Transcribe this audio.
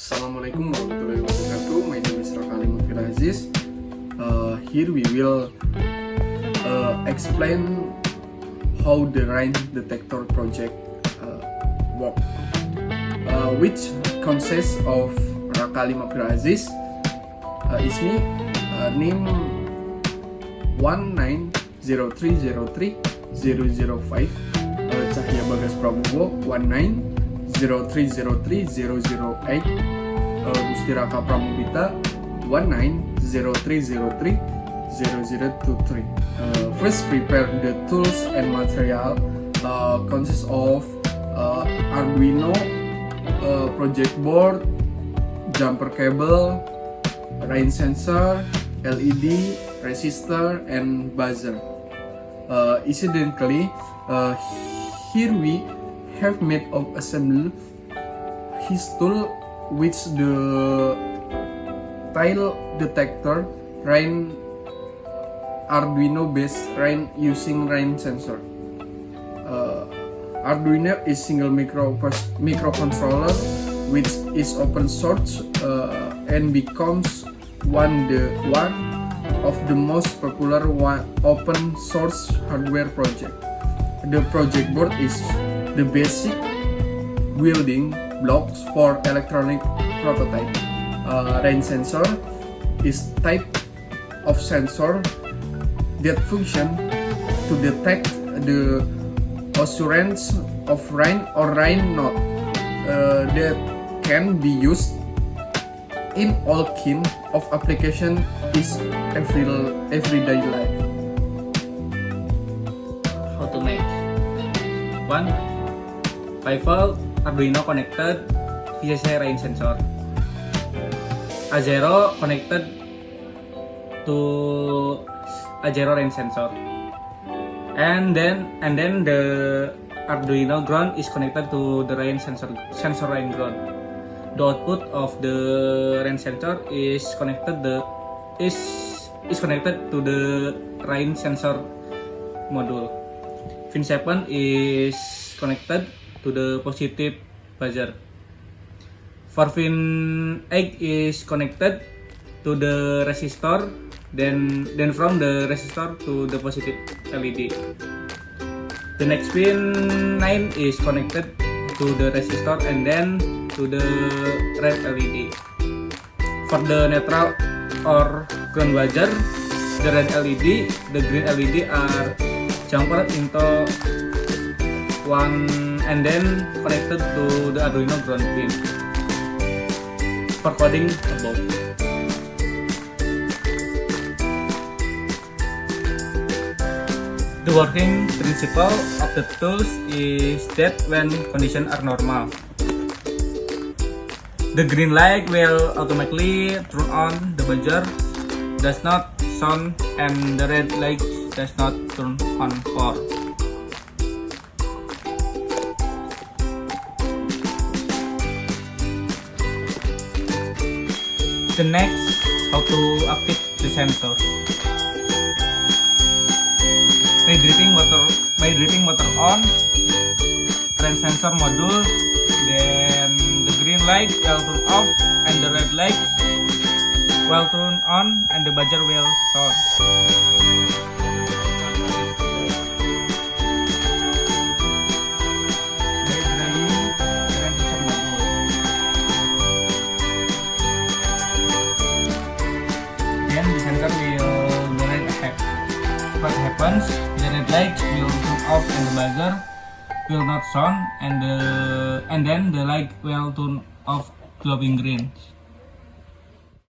Assalamualaikum warahmatullahi wabarakatuh. My name is Raka Aziz. Here we will explain how the rain detector project work, which consists of Raka Aziz, is me, name 1903030005, Cahya Bagas Prabowo 1903030008, Gusti Raka Pramudita 1903030023. First, prepare the tools and material. Consists of Arduino, project board, jumper cable, rain sensor, LED, resistor, and buzzer. Incidentally, here we have made of assemble his tool, which the tile detector rain Arduino based rain using rain sensor. Arduino is single microcontroller which is open source and becomes one of the most popular open source hardware project. The project board is the basic building blocks for electronic prototype. Rain sensor is type of sensor that function to detect the occurrence of rain or rain not that can be used in all kind of application is everyday life. How to make 1. 5V Arduino connected VCC rain sensor. A0 connected to A0 rain sensor. And then the Arduino ground is connected to the rain sensor rain ground. The output of the rain sensor is connected to the rain sensor module. Pin 7 is connected to the positive buzzer. For pin 8 is connected to the resistor, then from the resistor to the positive LED. The next pin 9 is connected to the resistor and then to the red LED. For the neutral or ground buzzer, the red LED, the green LED are jumpered into one and then connected to the Arduino ground pin. For coding above. The working principle of the tools is that when conditions are normal, the green light will automatically turn on, the buzzer does not sound, and the red light does not turn on for. The next, how to activate the sensor. By dripping water on rain sensor module, then the green light will turn off and the red light will turn on and the buzzer will sound. Then the sensor will generate effect. What happens? The red light will turn off and the buzzer will not sound, and then the light will turn off glowing green.